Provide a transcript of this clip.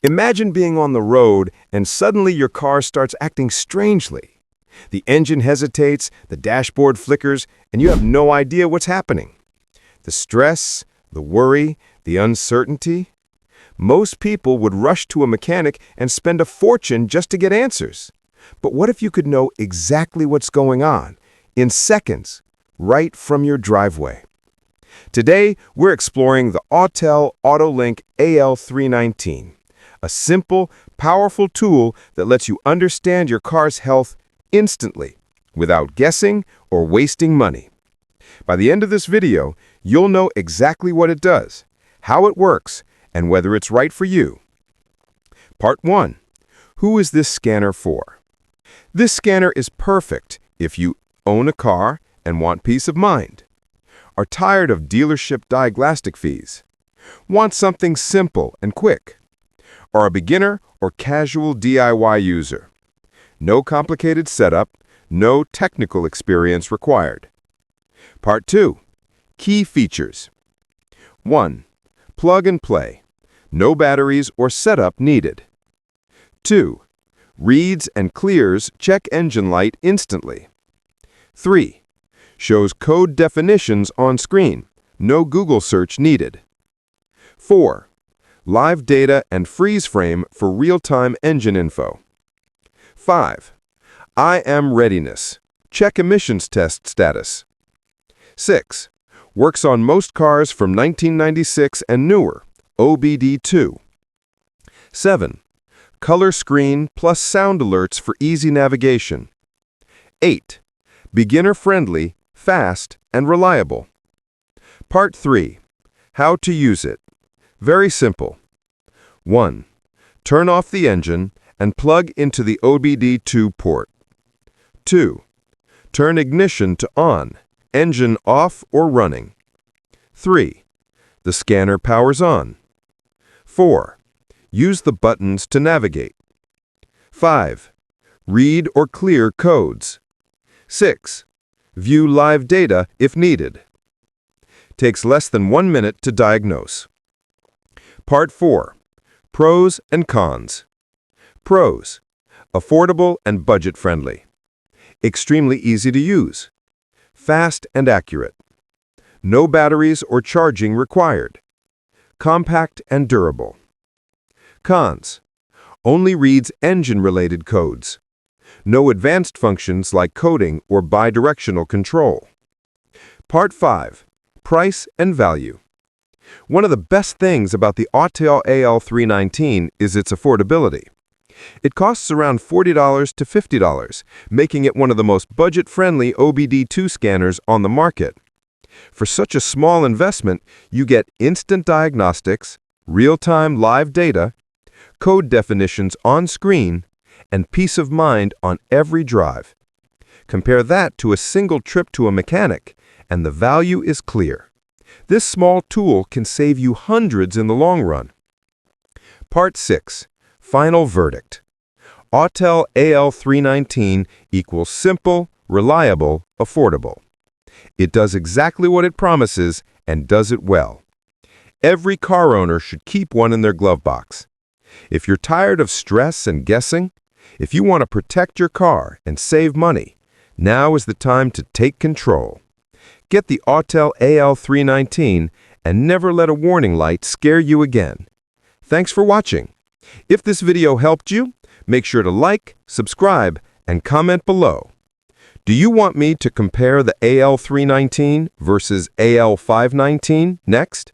Imagine being on the road and suddenly your car starts acting strangely. The engine hesitates, the dashboard flickers, and you have no idea what's happening. The stress, the worry, the uncertainty. Most people would rush to a mechanic and spend a fortune just to get answers. But what if you could know exactly what's going on, in seconds, right from your driveway? Today, we're exploring the Autel AL319, a simple, powerful tool that lets you understand your car's health instantly, without guessing or wasting money. By the end of this video, you'll know exactly what it does, how it works, and whether it's right for you. Part 1. Who is this scanner for? This scanner is perfect if you own a car and want peace of mind, are tired of dealership diagnostic fees, want something simple and quick, are a beginner or casual DIY user. No complicated setup, no technical experience required. Part 2. Key features. 1. Plug and play. No batteries or setup needed. 2. Reads and clears check engine light instantly. 3. Shows code definitions on screen. No Google search needed. 4. Live data and freeze frame for real-time engine info. 5. I am readiness. Check emissions test status. 6. Works on most cars from 1996 and newer. OBD2. 7. Color screen plus sound alerts for easy navigation. 8. Beginner-friendly, fast, and reliable. Part 3. How to use it. Very simple. 1. Turn off the engine and plug into the OBD2 port. 2. Turn ignition to on, engine off or running. 3. The scanner powers on. 4. Use the buttons to navigate. 5. Read or clear codes. 6. View live data if needed. Takes less than 1 minute to diagnose. Part 4. Pros and cons. Pros. Affordable and budget-friendly. Extremely easy to use. Fast and accurate. No batteries or charging required. Compact and durable. Cons. Only reads engine-related codes. No advanced functions like coding or bidirectional control. Part 5. Price and value. One of the best things about the Autel AL319 is its affordability. It costs around $40 to $50, making it one of the most budget-friendly OBD2 scanners on the market. For such a small investment, you get instant diagnostics, real-time live data, code definitions on screen, and peace of mind on every drive. Compare that to a single trip to a mechanic, and the value is clear. This small tool can save you hundreds in the long run. Part 6. Final verdict. Autel AL319 equals simple, reliable, affordable. It does exactly what it promises and does it well. Every car owner should keep one in their glove box. If you're tired of stress and guessing, if you want to protect your car and save money, now is the time to take control. Get the Autel AL319 and never let a warning light scare you again. Thanks for watching. If this video helped you, make sure to like, subscribe, and comment below. Do you want me to compare the AL319 versus AL519 next?